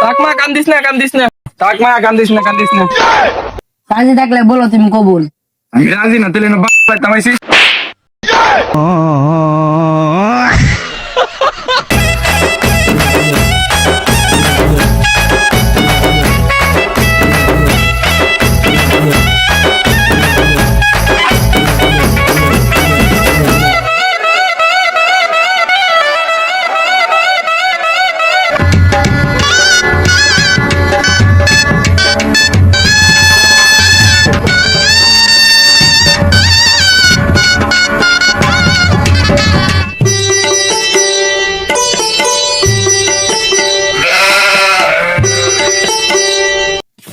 থাক মা, কান্দিস না, কান্দিস না। থাক মা, কান্দিস না, কান্দিস না। রাজি থাকলে বলো তুমি কবুল। আমি রাজি না, তাহলে বাপ তামাইছি।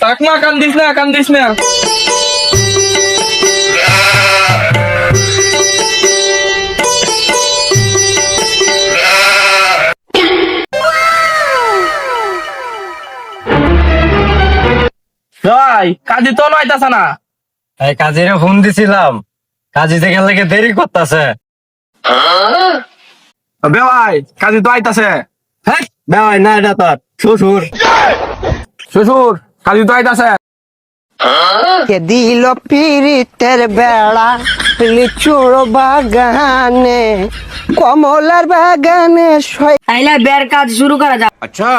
থাক মা, কান্দিস না, কান্দিস না। ভাই কাজী তো নয়তাছে না। এই কাজীরে ফোন দিছিলাম, কাজী থেকে লাগে দেরি করতেছে। ভাই কাজী তো আইতাছে। হ্যাঁ ভাই, না এটা তোর শ্বশুর। শ্বশুর, কাজী তো আইতাছে। কে দিল পিরিতের বেড়া লিচুর বাগানে কমলার বাগানে তাইলে বের কাজ শুরু করা যাক। আচ্ছা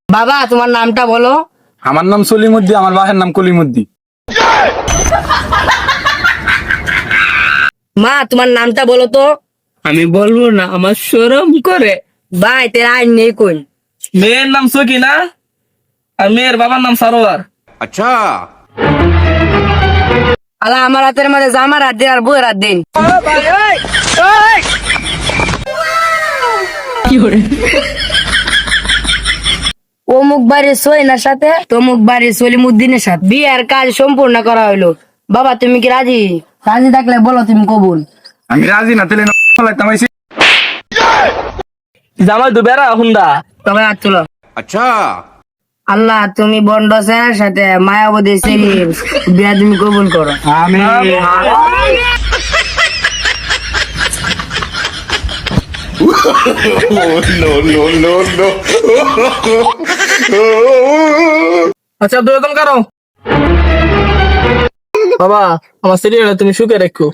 বাবা তোমার নামটা বলো। আমার নাম সলিমুদ্দি, আমার বাবার নাম কলিমুদ্দি। মা তোমার নামটা বলো তো। আমি বলবো না, আমার শরম করে। ভাই তেরা আইন নেই কই। মেয়ের নাম সকিনা আর মেয়ের বাবার নাম সারোয়ার। আচ্ছা আলা আমার হাতের মধ্যে জামার হাত দিন আর বউয়ের হাত দিন। অমুক বাড়ির সৈনার সাথে তমুক বাড়ির সলিমুদ্দিনের সাথে বিয়ের কাজ সম্পূর্ণ করা হইলো। বাবা তুমি কি রাজি? রাজি থাকলে বলো তুমি কবুল। আমি রাজি না, তাহলে তামাইছি। জামাই তো বেড়া হুন্দা। তবে হাত তুলো। আচ্ছা আল্লাহ তুমি বন্ড সেনার সাথে মায়াবতী সেলিম বিয়া তুমি কবুল করো। আমি আচ্ছা দুজন কারো। বাবা আমার সিরিয়াল তুমি সুখে রেখো।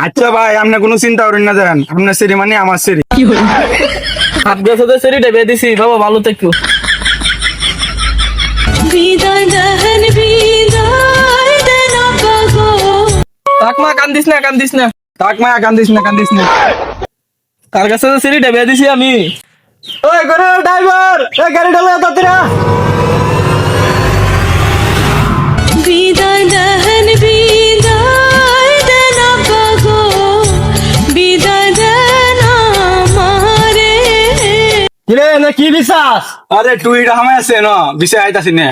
আচ্ছা ভাই, আপনি কোনো চিন্তা করেন না, জানেন আপনার সিরি মানে আমার সিরি। হাত গেছে তো সিরিটা বেঁধে দিছি। বাবা ভালো থেকো। থাক মা, কান্দিস না, কান্দিস না। থাক মা, কান্দিস না, কান্দিস না। তার কাছে তো সিরিটা বেঁধে দিছি আমি। ওই করে ড্রাইভার, এই গাড়ি ঢালে তাড়াতাড়ি। বিদায় দেন বিদায় দেন গো বিদায় দেন আমারে। কিরে না কি বিশ্বাস? আরে তুই রাহামে আছে না, বিষয় আইতাছি না।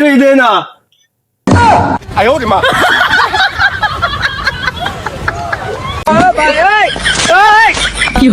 তুই দে না। কি